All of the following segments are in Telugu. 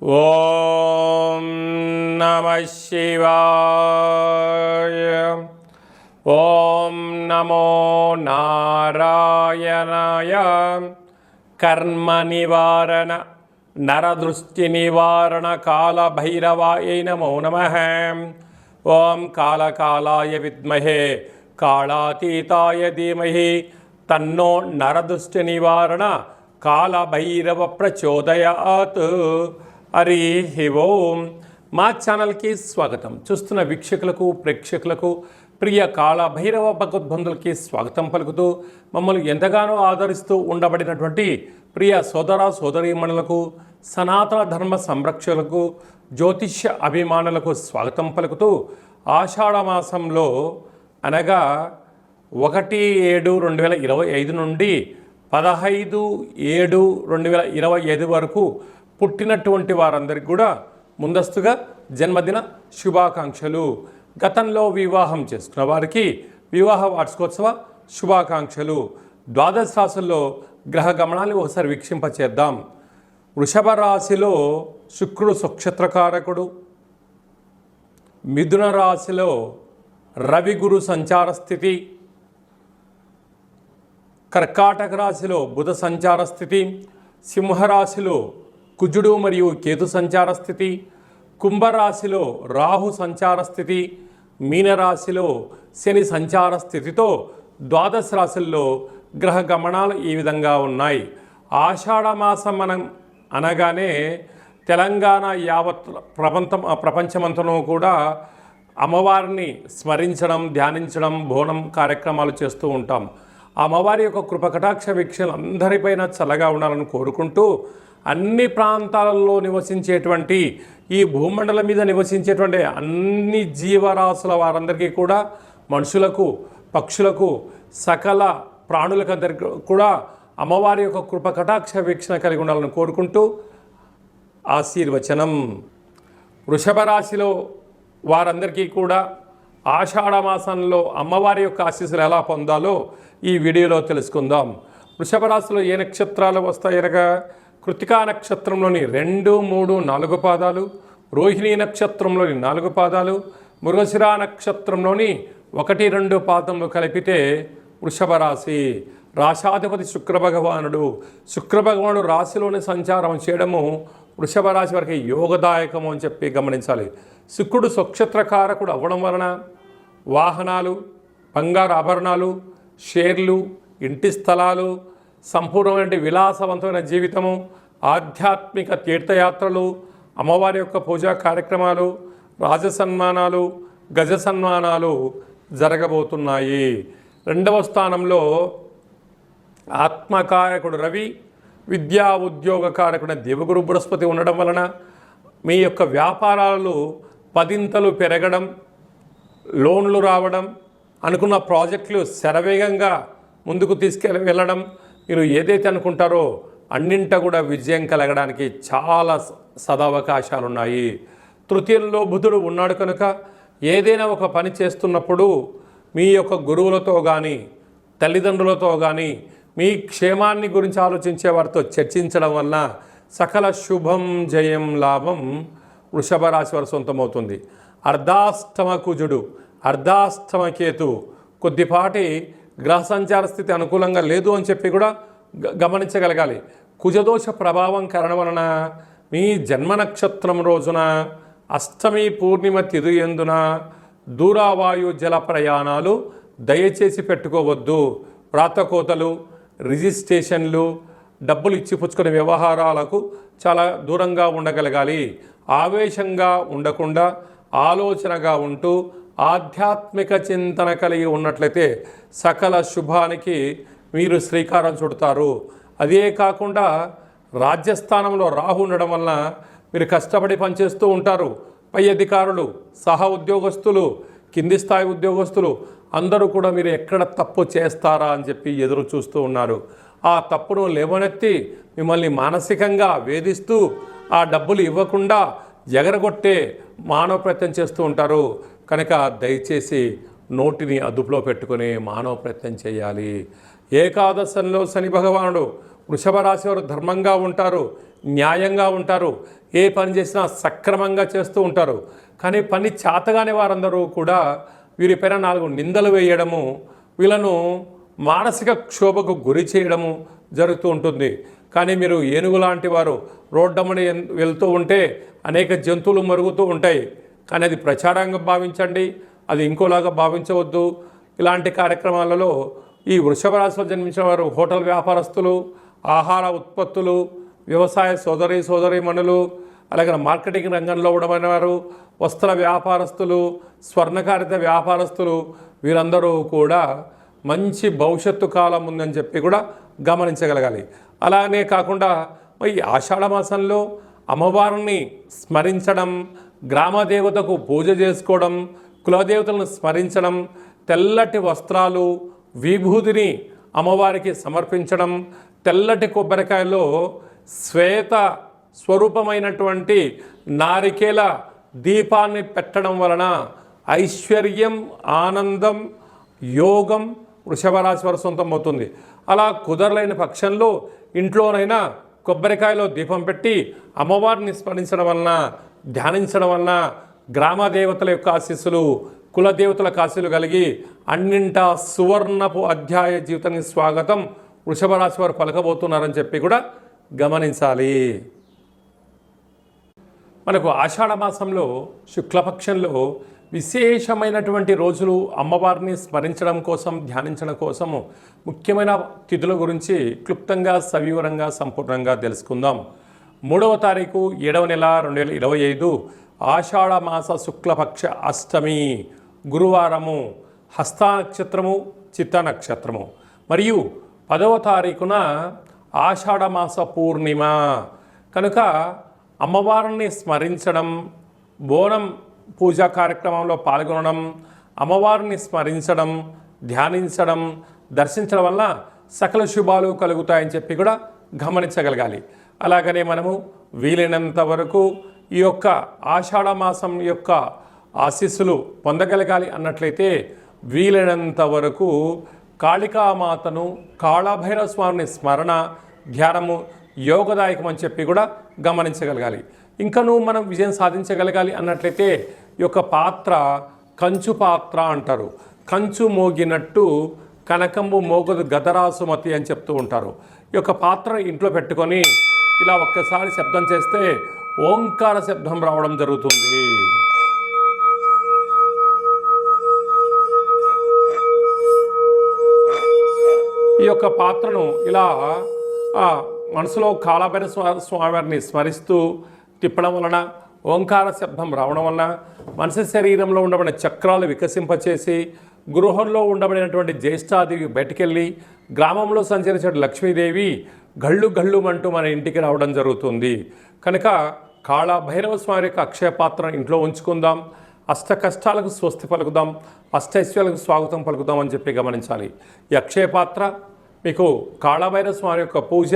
ఓం నమః శివాయ. ఓం నమో నారాయణాయ. కర్మ నివారణ నరదృష్టి నివారణ కాళభైరవాయ నమో నమః. ఓం కాళకాలాయ విద్మహే కాళాతీతాయ ధీమహి తన్నో నరదృష్టి నివారణ కాళభైరవ ప్రచోదయాత్. హరి ఓం. మా ఛానల్కి స్వాగతం. చూస్తున్న వీక్షకులకు ప్రేక్షకులకు ప్రియ కాళభైరవ భగవద్బంధులకి స్వాగతం పలుకుతూ మమ్మల్ని ఎంతగానో ఆదరిస్తూ ఉండబడినటువంటి ప్రియ సోదర సోదరీమణులకు సనాతన ధర్మ సంరక్షకులకు జ్యోతిష్య అభిమానులకు స్వాగతం పలుకుతూ ఆషాఢమాసంలో అనగా 1/7/2025 నుండి 15/7/2025 వరకు పుట్టినటువంటి వారందరికీ కూడా ముందస్తుగా జన్మదిన శుభాకాంక్షలు. గతంలో వివాహం చేసుకున్న వారికి వివాహ వార్షికోత్సవ శుభాకాంక్షలు. ద్వాదశ రాశుల్లో గ్రహ గమనాన్ని ఒకసారి వీక్షింపచేద్దాం. వృషభ రాశిలో శుక్రుడు నక్షత్రకారకుడు. మిథున రాశిలో రవి గురు సంచార స్థితి. కర్కాటక రాశిలో బుధ సంచార స్థితి. సింహరాశిలో కుజుడు మరియు కేతు సంచార స్థితి. కుంభరాశిలో రాహు సంచార స్థితి. మీనరాశిలో శని సంచార స్థితితో ద్వాదశ రాశుల్లో గ్రహ గమనాలు ఈ విధంగా ఉన్నాయి. ఆషాఢమాసం మనం అనగానే తెలంగాణ యావత్ ప్రపంచమంతను కూడా అమ్మవారిని స్మరించడం, ధ్యానించడం, బోనం కార్యక్రమాలు చేస్తూ ఉంటాం. అమ్మవారి యొక్క కృపకటాక్ష వీక్షలు అందరిపైన చల్లగా ఉండాలని కోరుకుంటూ అన్ని ప్రాంతాలలో నివసించేటువంటి ఈ భూమండలం మీద నివసించేటువంటి అన్ని జీవరాశుల వారందరికీ కూడా, మనుషులకు, పక్షులకు, సకల ప్రాణులకందరికీ కూడా అమ్మవారి యొక్క కృపకటాక్ష వీక్షణ కలిగి ఉండాలని కోరుకుంటూ ఆశీర్వచనం. వృషభ రాశిలో వారందరికీ కూడా ఆషాఢమాసంలో అమ్మవారి యొక్క ఆశీస్సులు ఎలా పొందాలో ఈ వీడియోలో తెలుసుకుందాం. వృషభ రాశిలో ఏ నక్షత్రాలు వస్తాయనగా కృతికా నక్షత్రంలోని 2, 3, 4 పాదాలు, రోహిణీ నక్షత్రంలోని 4 పాదాలు, మృగశిర నక్షత్రంలోని 1, 2 పాదములు కలిపితే వృషభ రాశి. రాశాధిపతి శుక్రభగవానుడు. శుక్రభగవానుడు రాశిలోని సంచారం చేయడము వృషభ రాశి వారికి యోగదాయకము అని చెప్పి గమనించాలి. శుక్రుడు నక్షత్రకారకుడు అవ్వడం వలన వాహనాలు, బంగారు ఆభరణాలు, షేర్లు, ఇంటి స్థలాలు, సంపూర్ణమైన విలాసవంతమైన జీవితము, ఆధ్యాత్మిక తీర్థయాత్రలు, అమ్మవారి యొక్క పూజా కార్యక్రమాలు, రాజసన్మానాలు, గజ సన్మానాలు జరగబోతున్నాయి. 2వ స్థానంలో ఆత్మకారకుడు రవి, విద్యా ఉద్యోగ కారకుడు దేవగురు బృహస్పతి ఉండడం వలన మీ యొక్క వ్యాపారాలు 10 పెరగడం, లోన్లు రావడం, అనుకున్న ప్రాజెక్టులు శరవేగంగా ముందుకు వెళ్ళడం, మీరు ఏదైతే అనుకుంటారో అన్నింట కూడా విజయం కలగడానికి చాలా సదవకాశాలు ఉన్నాయి. తృతీయంలో బుధుడు ఉన్నాడు కనుక ఏదైనా ఒక పని చేస్తున్నప్పుడు మీ యొక్క గురువులతో కానీ, తల్లిదండ్రులతో కానీ మీ క్షేమాన్ని గురించి ఆలోచించే వారితో చర్చించడం వలన సకల శుభం, జయం, లాభం వృషభ రాశి వారి సొంతమవుతుంది. అర్ధాష్టమ కుజుడు, అర్ధాష్టమ కేతు కొద్దిపాటి గ్రహ సంచార స్థితి అనుకూలంగా లేదు అని చెప్పి కూడా గమనించగలగాలి. కుజదోష ప్రభావం కారణం వలన మీ జన్మ నక్షత్రం రోజున అష్టమి పూర్ణిమ తిథి యందున దూరావాయు జల ప్రయాణాలు దయచేసి పెట్టుకోవద్దు. ప్రాతకోతలు, రిజిస్ట్రేషన్లు, డబ్బులు ఇచ్చిపుచ్చుకునే వ్యవహారాలకు చాలా దూరంగా ఉండగలగాలి. ఆవేశంగా ఉండకుండా ఆలోచనగా ఉంటూ ఆధ్యాత్మిక చింతన కలిగి ఉన్నట్లయితే సకల శుభానికి మీరు శ్రీకారం చుడతారు. అదే కాకుండా రాజ్యస్థానంలో రాహు ఉండడం వలన మీరు కష్టపడి పనిచేస్తూ ఉంటారు. పై అధికారులు, సహ ఉద్యోగస్తులు, కింది స్థాయి ఉద్యోగస్తులు అందరూ కూడా మీరు ఎక్కడ తప్పు చేస్తారా అని చెప్పి ఎదురు చూస్తూ ఉన్నారు. ఆ తప్పును లేవనెత్తి మిమ్మల్ని మానసికంగా వేధిస్తూ ఆ డబ్బులు ఇవ్వకుండా ఎగరగొట్టే మానవ ప్రయత్నం చేస్తూ ఉంటారు. కనుక దయచేసి నోటిని అదుపులో పెట్టుకుని మానవ ప్రయత్నం చేయాలి. ఏకాదశంలో శని భగవానుడు వృషభ రాశి వారు ధర్మంగా ఉంటారు, న్యాయంగా ఉంటారు. ఏ పని చేసినా సక్రమంగా చేస్తూ ఉంటారు. కానీ పని చేతగానే వారందరూ కూడా వీరిపైన 4 నిందలు వేయడము, వీళ్ళను మానసిక క్షోభకు గురి చేయడము జరుగుతూ ఉంటుంది. కానీ మీరు ఏనుగు లాంటి వారు రోడ్డమ్మని వెళ్తూ ఉంటే అనేక జంతువులు మరుగుతూ ఉంటాయి. కానీ అది ప్రచారంగా భావించండి, అది ఇంకోలాగా భావించవద్దు. ఇలాంటి కార్యక్రమాలలో ఈ వృషభ రాశిలో జన్మించిన వారు హోటల్ వ్యాపారస్తులు, ఆహార ఉత్పత్తులు, వ్యవసాయ సోదరీమణులు, అలాగే మార్కెటింగ్ రంగంలో ఉండమైన వారు, వస్త్ర వ్యాపారస్తులు, స్వర్ణకారిత వ్యాపారస్తులు, వీరందరూ కూడా మంచి భవిష్యత్తు కాలం ఉందని చెప్పి కూడా గమనించగలగాలి. అలానే కాకుండా ఈ ఆషాఢ మాసంలో అమ్మవారిని స్మరించడం, గ్రామదేవతకు పూజ చేసుకోవడం, కులదేవతలను స్మరించడం, తెల్లటి వస్త్రాలు, విభూతిని అమ్మవారికి సమర్పించడం, తెల్లటి కొబ్బరికాయలో శ్వేత స్వరూపమైనటువంటి నారికేల దీపాన్ని పెట్టడం వలన ఐశ్వర్యం, ఆనందం, యోగం వృషభ రాశి వారి సొంతం అవుతుంది. అలా కుదరలేని పక్షంలో ఇంట్లోనైనా కొబ్బరికాయలో దీపం పెట్టి అమ్మవారిని స్మరించడం వలన, ధ్యానించడం వలన గ్రామ దేవతల యొక్క ఆశీస్సులు, కులదేవతల ఆశీస్సులు కలిగి అన్నింటా సువర్ణపు అధ్యాయ జీవితానికి స్వాగతం వృషభ రాశి వారు పలకబోతున్నారని చెప్పి కూడా గమనించాలి. మనకు ఆషాఢ మాసంలో శుక్లపక్షంలో విశేషమైనటువంటి రోజులు అమ్మవారిని స్మరించడం కోసం, ధ్యానించడం కోసము ముఖ్యమైన తిథుల గురించి క్లుప్తంగా, సవివరంగా, సంపూర్ణంగా తెలుసుకుందాం. 3వ తారీఖు 7వ నెల 2025 ఆషాఢ మాస శుక్లపక్ష అష్టమి గురువారము, హస్త నక్షత్రము, చిత్త నక్షత్రము. మరియు 10వ తారీఖున ఆషాఢ మాస పూర్ణిమ కనుక అమ్మవారిని స్మరించడం, బోనం పూజా కార్యక్రమంలో పాల్గొనడం, అమ్మవారిని స్మరించడం, ధ్యానించడం, దర్శించడం వల్ల సకల శుభాలు కలుగుతాయని చెప్పి కూడా గమనించగలగాలి. అలాగనే మనము వీలైనంత వరకు ఈ యొక్క ఆషాఢ మాసం యొక్క ఆశీస్సులు పొందగలగాలి అన్నట్లయితే వీలైనంత వరకు కాళికామాతను, కాళభైరవ స్వామిని స్మరణ, ధ్యానము యోగదాయకం అని చెప్పి కూడా గమనించగలగాలి. ఇంకనూ మనం విజయం సాధించగలగాలి అన్నట్లయితే ఈ యొక్క పాత్ర కంచు పాత్ర అంటారు. కంచు మోగినట్టు కనకంబు మోగదు గదరాసుమతి అని చెప్తూ ఉంటారు. ఈ యొక్క పాత్ర ఇంట్లో పెట్టుకొని ఇలా ఒక్కసారి శబ్దం చేస్తే ఓంకార శబ్దం రావడం జరుగుతుంది. ఈ యొక్క పాత్రను ఇలా మనసులో కాళభైరవ స్వామివారిని స్మరిస్తూ తిప్పడం వలన, ఓంకార శబ్దం రావడం వలన మనిషి శరీరంలో ఉండబడిన చక్రాలు వికసింపచేసి గృహంలో ఉండబడినటువంటి జ్యేష్ఠాదేవి బయటికెళ్ళి గ్రామంలో సంచరించే లక్ష్మీదేవి గళ్ళు అంటూ మన ఇంటికి రావడం జరుగుతుంది. కనుక కాళభైరవ స్వామి యొక్క అక్షయ పాత్రను ఇంట్లో ఉంచుకుందాం. అష్ట కష్టాలకు స్వస్తి పలుకుదాం, అష్టైశ్వర్యాలకు స్వాగతం పలుకుదాం అని చెప్పి గమనించాలి. ఈ అక్షయ పాత్ర మీకు కాళభైరవ స్వామి యొక్క పూజ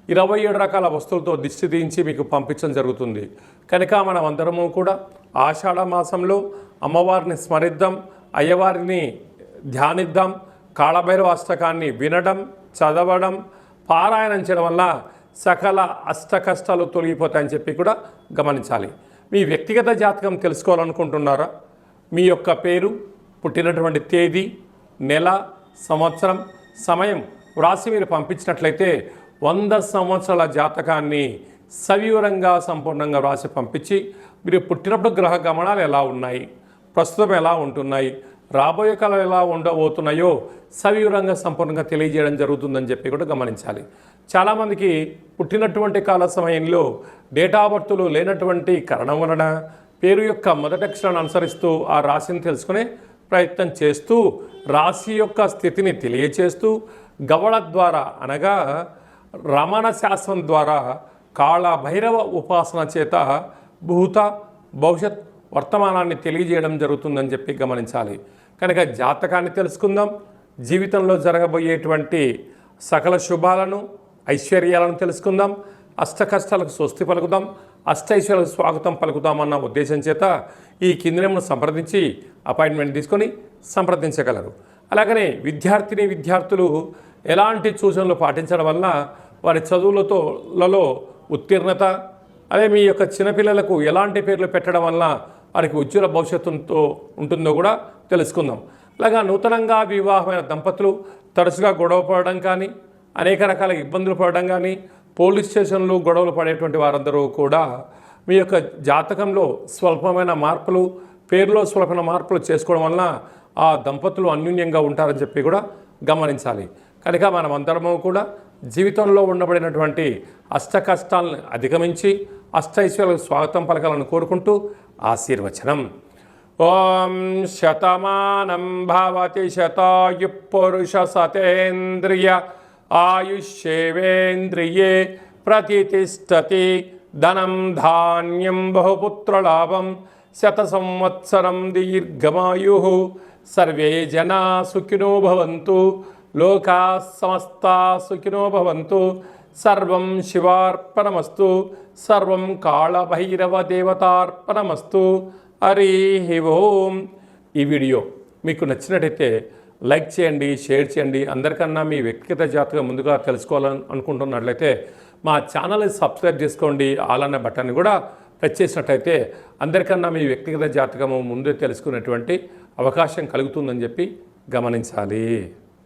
27 రకాల వస్తువులతో దిష్టి తీయించి మీకు పంపించడం జరుగుతుంది. కనుక మనం అందరము కూడా ఆషాఢ మాసంలో అమ్మవారిని స్మరిద్దాం, అయ్యవారిని ధ్యానిద్దాం, కాళభైరవ అష్టకాన్ని వినడం, చదవడం, పారాయణం చేయడం వల్ల సకల అష్ట కష్టాలు తొలగిపోతాయని చెప్పి కూడా గమనించాలి. మీ వ్యక్తిగత జాతకం తెలుసుకోవాలనుకుంటున్నారా? మీ యొక్క పేరు, పుట్టినటువంటి తేదీ, నెల, సంవత్సరం, సమయం వ్రాసి మీరు పంపించినట్లయితే 100 సంవత్సరాల జాతకాన్ని సవివరంగా సంపూర్ణంగా వ్రాసి పంపించి మీరు పుట్టినప్పుడు గ్రహ గమనాలు ఎలా ఉన్నాయి, ప్రస్తుతం ఎలా ఉంటున్నాయి, రాబోయే కాలం ఎలా ఉండబోతున్నాయో సవివరంగా సంపూర్ణంగా తెలియజేయడం జరుగుతుందని చెప్పి కూడా గమనించాలి. చాలామందికి పుట్టినటువంటి కాల సమయంలో డేట్ ఆఫ్ బర్త్లు లేనటువంటి కారణం వలన పేరు యొక్క మొదటి అక్షరాన్ని అనుసరిస్తూ ఆ రాశిని తెలుసుకునే ప్రయత్నం చేస్తూ రాశి యొక్క స్థితిని తెలియచేస్తూ గవళ ద్వారా అనగా రమణ శాస్త్రం ద్వారా కాళభైరవ ఉపాసన చేత భూత భవిష్యత్ వర్తమానాన్ని తెలియజేయడం జరుగుతుందని చెప్పి గమనించాలి. కనుక జాతకాన్ని తెలుసుకుందాం. జీవితంలో జరగబోయేటువంటి సకల శుభాలను, ఐశ్వర్యాలను తెలుసుకుందాం. అష్ట కష్టాలకు స్వస్తి పలుకుదాం, అష్టైశ్వర్యాలకు స్వాగతం పలుకుదామన్న ఉద్దేశం చేత ఈ కింది నెంబర్ను సంప్రదించి అపాయింట్మెంట్ తీసుకొని సంప్రదించగలరు. అలాగనే విద్యార్థులు ఎలాంటి సూచనలు పాటించడం వల్ల వారి చదువులలో ఉత్తీర్ణత, అదే మీ యొక్క చిన్నపిల్లలకు ఎలాంటి పేర్లు పెట్టడం వల్ల వారికి ఉజ్వల భవిష్యత్తుతో ఉంటుందో కూడా తెలుసుకుందాం. అలాగా నూతనంగా వివాహమైన దంపతులు తరచుగా గొడవ పడడం కానీ, అనేక రకాల ఇబ్బందులు పడడం కానీ, పోలీస్ స్టేషన్లు గొడవలు పడేటువంటి వారందరూ కూడా మీ యొక్క జాతకంలో స్వల్పమైన మార్పులు, పేరులో స్వల్పమైన మార్పులు చేసుకోవడం వలన ఆ దంపతులు అన్యోన్యంగా ఉంటారని చెప్పి కూడా గమనించాలి. కనుక మనమందరము కూడా జీవితంలో ఉండబడినటువంటి అష్ట కష్టాలను అధిగమించి అష్టైశ్వర్యాలకు స్వాగతం పలకాలని కోరుకుంటూ ఆశీర్వచనం. ఓం శతమానం భవతి శతాయు పురుష సతేంద్రియ ఆయుష్యేవేంద్రియే ప్రతిష్టతి ధనం ధాన్యం బహుపుత్రలాభం శత సంవత్సరం దీర్ఘమాయు సర్వే జనా సుఖినో భవంతు లోకా సమస్తా సుఖినో భవంతు సర్వం శివార్పణమస్తు సర్వం కాళభైరవ దేవతార్పణమస్తు. హరి ఓం. ఈ వీడియో మీకు నచ్చినట్టయితే లైక్ చేయండి, షేర్ చేయండి. అందరికన్నా మీ వ్యక్తిగత జాతకం ముందుగా తెలుసుకోవాలని అనుకుంటున్నట్లయితే మా ఛానల్ని సబ్స్క్రైబ్ చేసుకోండి. ఆల్ అనే బటన్ని కూడా ప్రెస్ చేసినట్టయితే అందరికన్నా మీ వ్యక్తిగత జాతకము ముందే తెలుసుకునేటువంటి అవకాశం కలుగుతుందని చెప్పి గమనించాలి.